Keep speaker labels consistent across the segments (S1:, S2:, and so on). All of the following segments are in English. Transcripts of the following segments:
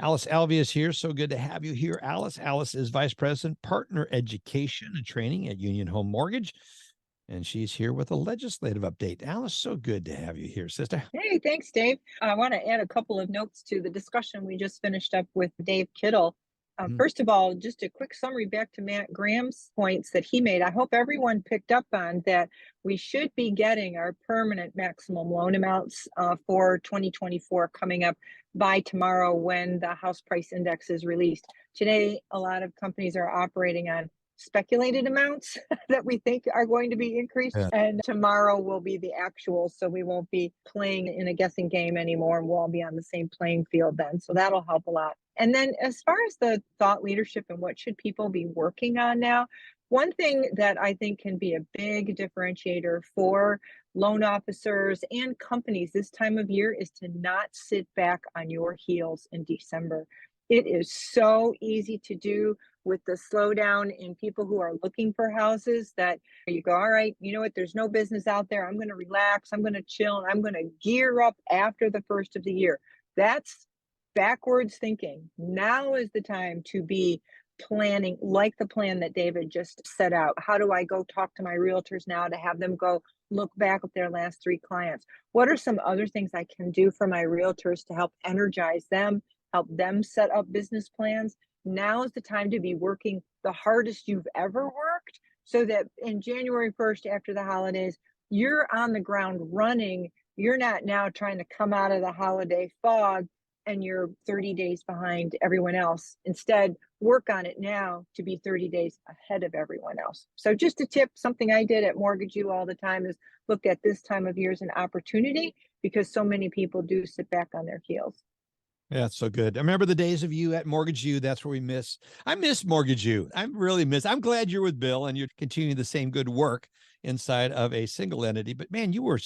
S1: Alice Alvey is here. So good to have you here, Alice. Alice is Vice President, Partner Education and Training at Union Home Mortgage, and she's here with a legislative update. Alice, so good to have you here, sister.
S2: Hey, thanks, Dave. I want to add a couple of notes to the discussion we just finished up with Dave Kittle.
S1: Mhm.
S2: First of all, just a quick summary back to Matt Graham's points that he made. I hope everyone picked up on that we should be getting our permanent maximum loan amounts for 2024 coming up by tomorrow when the house price index is released. Today, a lot of companies are operating on speculated amounts that we think are going to be increased,
S1: Yeah.
S2: and tomorrow will be the actual, so we won't be playing in a guessing game anymore, and we'll all be on the same playing field then, so that'll help a lot. And then as far as the thought leadership and what should people be working on now, one thing that I think can be a big differentiator for loan officers and companies this time of year is to not sit back on your heels in December. It is so easy to do with the slowdown in people who are looking for houses that you go, all right, you know what, there's no business out there. I'm going to relax. I'm going to chill. And I'm going to gear up after the first of the year. That's backwards thinking. Now is the time to be planning like the plan that David just set out. How do I go talk to my realtors now to have them go look back at their last 3 clients? What are some other things I can do for my realtors to help energize them, help them set up business plans? Now is the time to be working the hardest you've ever worked so that in January 1st, after the holidays, you're on the ground running. You're not now trying to come out of the holiday fog and you're 30 days behind everyone else. Instead, work on it now to be 30 days ahead of everyone else. So just a tip, something I did at Mortgage U all the time is look at this time of year as an opportunity because so many people do sit back on their heels.
S1: Yeah, it's so good. I remember the days of you at Mortgage U. That's where we miss. I miss Mortgage U. I'm glad you're with Bill and you're continuing the same good work inside of a single entity. But man, you were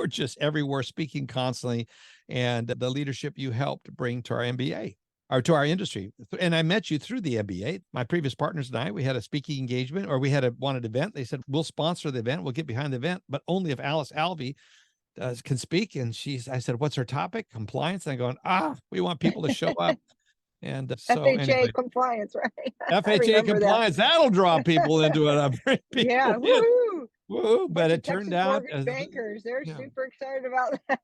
S1: just everywhere, speaking constantly, and the leadership you helped bring to our MBA or to our industry. And I met you through the MBA. My previous partners and I, we had a speaking engagement or we had a wanted event. They said, we'll sponsor the event. We'll get behind the event, but only if Alice Alvey can speak. And I said, what's her topic? Compliance. And I'm going, we want people to show up. And so
S2: FHA
S1: anyway,
S2: compliance, right? I
S1: FHA
S2: remember that.
S1: compliance, that'll draw people into it. I'm bring
S2: Yeah,
S1: people in.
S2: woohoo!
S1: Woo, but
S2: Bunch of
S1: it turned
S2: Texas
S1: out
S2: mortgage
S1: as,
S2: bankers, they're
S1: yeah,
S2: super excited about that.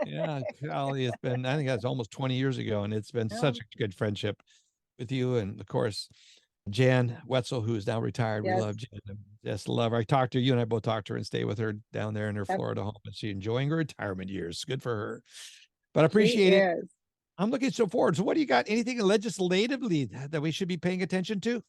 S1: yeah, golly, it's been, I think that's almost 20 years ago. And it's been
S2: Yeah,
S1: such a good friendship with you. And of course, Jan Wetzel, who is now retired. We
S2: yes.
S1: love Jan. Just love her. I talked to her, you and I both talked to her and stay with her down there in her
S2: Yep,
S1: Florida home. And she's enjoying her retirement years. Good for her. But I
S2: she
S1: appreciate it.
S2: is.
S1: I'm looking so forward. So what do you got? Anything legislatively that we should be paying attention to?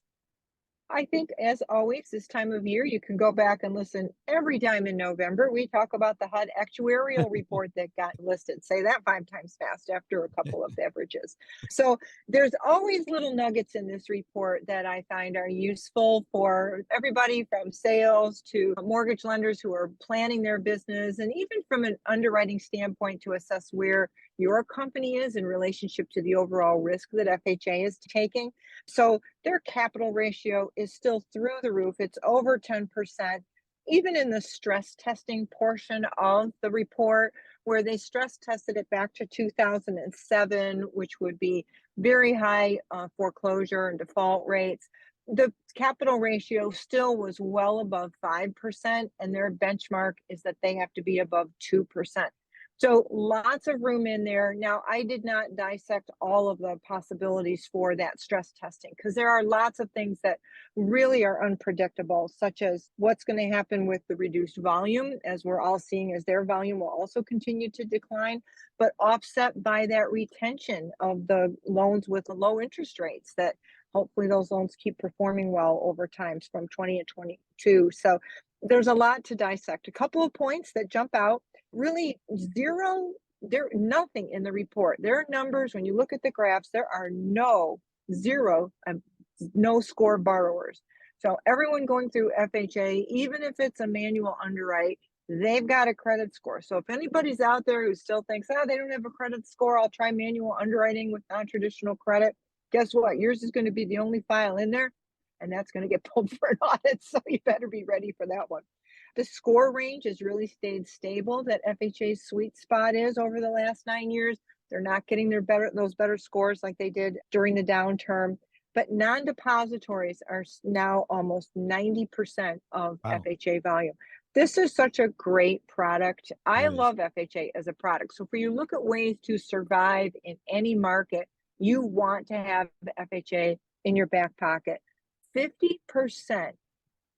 S2: I think, as always, this time of year, you can go back and listen every time in November. We talk about the HUD actuarial report that got listed. Say that 5 times fast after a couple of beverages. So there's always little nuggets in this report that I find are useful for everybody from sales to mortgage lenders who are planning their business, and even from an underwriting standpoint to assess where your company is in relationship to the overall risk that FHA is taking. So their capital ratio is still through the roof. It's over 10%. Even in the stress testing portion of the report, where they stress tested it back to 2007, which would be very high foreclosure and default rates, the capital ratio still was well above 5%, and their benchmark is that they have to be above 2%. So lots of room in there. Now, I did not dissect all of the possibilities for that stress testing because there are lots of things that really are unpredictable, such as what's going to happen with the reduced volume, as we're all seeing, as their volume will also continue to decline, but offset by that retention of the loans with the low interest rates that hopefully those loans keep performing well over time from 20 and 22. So there's a lot to dissect. A couple of points that jump out. Really zero, there nothing in the report. There are numbers, when you look at the graphs, there are zero, no score borrowers. So everyone going through FHA, even if it's a manual underwrite, they've got a credit score. So if anybody's out there who still thinks, they don't have a credit score, I'll try manual underwriting with non-traditional credit. Guess what? Yours is going to be the only file in there, and that's going to get pulled for an audit. So you better be ready for that one. The score range has really stayed stable that FHA's sweet spot is over the last 9 years, They're not getting those better scores like they did during the downturn. But non-depositories are now almost 90% of
S1: Wow.
S2: FHA volume. This is such a great product. I
S1: It is.
S2: love FHA as a product. So for you look at ways to survive in any market, you want to have the FHA in your back pocket. 50%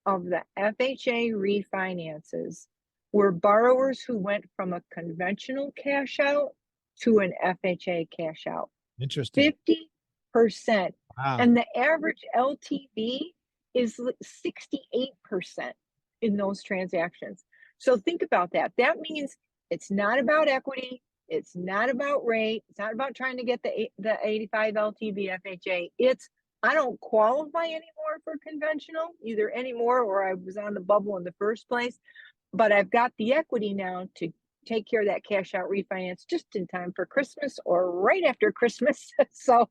S2: of the FHA refinances were borrowers who went from a conventional cash out to an FHA cash out.
S1: Interesting.
S2: 50%.
S1: Wow.
S2: And the average LTV is 68% in those transactions. So think about that. That means it's not about equity. It's not about rate. It's not about trying to get the 85 LTV FHA. It's I don't qualify anymore for conventional, either anymore or I was on the bubble in the first place, but I've got the equity now to take care of that cash out refinance just in time for Christmas or right after Christmas. So,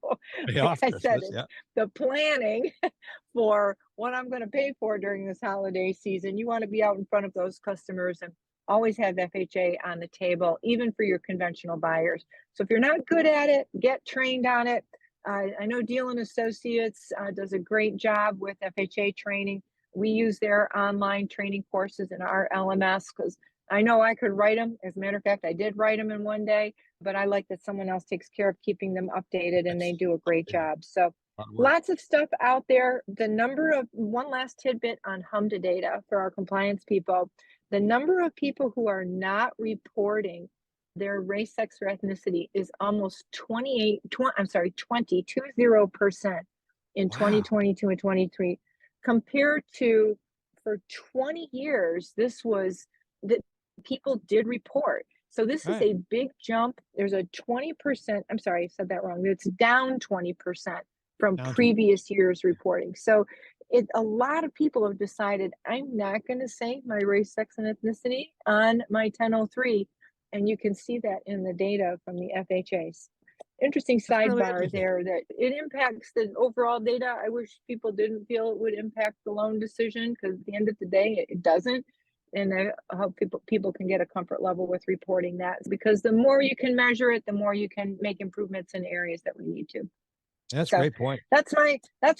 S1: Pay
S2: like
S1: off
S2: I said,
S1: Christmas.
S2: it's
S1: Yeah.
S2: the planning for what I'm going to pay for during this holiday season. You want to be out in front of those customers and always have FHA on the table, even for your conventional buyers. So if you're not good at it, get trained on it. I know Deal and Associates does a great job with FHA training. We use their online training courses in our LMS because I know I could write them. As a matter of fact, I did write them in one day, but I like that someone else takes care of keeping them updated and they
S1: That's
S2: do a great
S1: yeah,
S2: job. So
S1: a lot of work.
S2: lots of stuff out there. The number of one last tidbit on HMDA data for our compliance people, the number of people who are not reporting their race, sex, or ethnicity is almost 20% in
S1: Wow.
S2: 2022 and 23 compared to for 20 years this was that people did report. So this is
S1: Right.
S2: a big jump. There's a 20%, I'm sorry, I said that wrong. It's down 20% from
S1: Down to
S2: previous years reporting. So a lot of people have decided I'm not going to say my race, sex, and ethnicity on my 1003. And you can see that in the data from the FHAs. Interesting
S1: that's really
S2: sidebar
S1: interesting.
S2: there that it impacts the overall data. I wish people didn't feel it would impact the loan decision because at the end of the day, it doesn't. And I hope people can get a comfort level with reporting that because the more you can measure it, the more you can make improvements in areas that we need to.
S1: That's a
S2: So
S1: great point.
S2: that's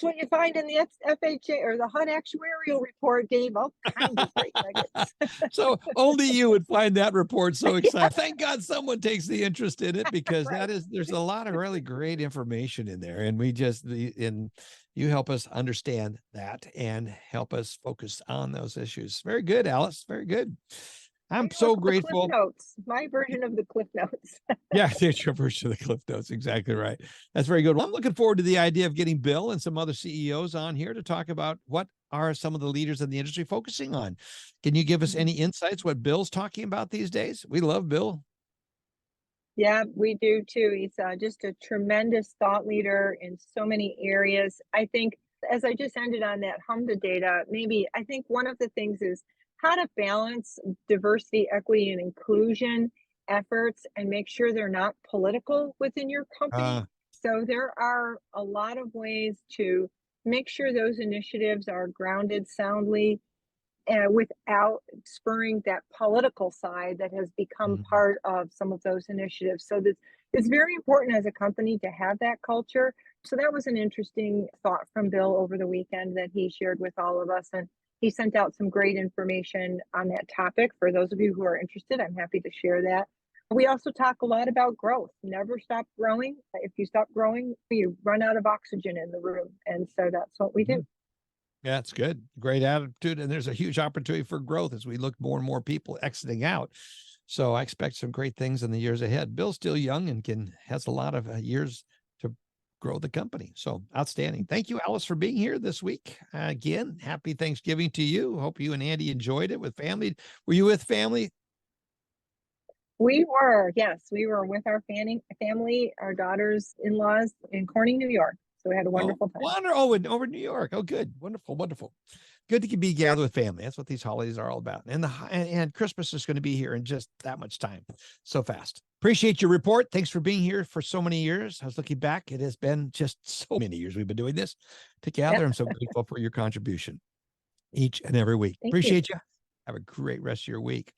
S2: what you find in the FHA or the HUD actuarial report, Dave. All kinds of great nuggets.
S1: So only you would find that report so
S2: Yeah,
S1: exciting. Thank God someone takes the interest in it because
S2: right.
S1: there's a lot of really great information in there. And you help us understand that and help us focus on those issues. Very good, Alice. Very good. I'm so
S2: The Cliff
S1: grateful.
S2: Notes, my version of the Cliff Notes.
S1: Yeah, there's your version of the Cliff Notes. Exactly right. That's very good. Well, I'm looking forward to the idea of getting Bill and some other CEOs on here to talk about what are some of the leaders in the industry focusing on. Can you give us any insights what Bill's talking about these days? We love Bill.
S2: Yeah, we do too. He's just a tremendous thought leader in so many areas. I think, as I just ended on that HMDA data, maybe I think one of the things is how to balance diversity, equity, and inclusion efforts and make sure they're not political within your company.
S1: Uh,
S2: So there are a lot of ways to make sure those initiatives are grounded soundly without spurring that political side that has become
S1: mhm.
S2: part of some of those initiatives. So this it's very important as a company to have that culture. So that was an interesting thought from Bill over the weekend that he shared with all of us. And he sent out some great information on that topic. For those of you who are interested, I'm happy to share that. We also talk a lot about growth. Never stop growing. If you stop growing, you run out of oxygen in the room. And so that's what we do.
S1: Mhm. Yeah, it's good. Great attitude. And there's a huge opportunity for growth as we look more and more people exiting out. So I expect some great things in the years ahead. Bill's still young and has a lot of years to grow the company. So outstanding. Thank you, Alice, for being here this week. Again, happy Thanksgiving to you. Hope you and Andy enjoyed it with family. Were you with family?
S2: We were, yes, we were with our family, our daughters in laws in Corning, New York. So we had a
S1: Oh,
S2: wonderful time.
S1: wonder. Oh, over New York. Oh, good. Wonderful. Wonderful. Good to be gathered with family. That's what these holidays are all about. And Christmas is going to be here in just that much time. So fast. Appreciate your report. Thanks for being here for so many years. I was looking back. It has been just so many years we've been doing this
S2: Yeah,
S1: together. I'm so grateful for your contribution each and every week.
S2: thank you.
S1: Appreciate you. Have a great rest of your week.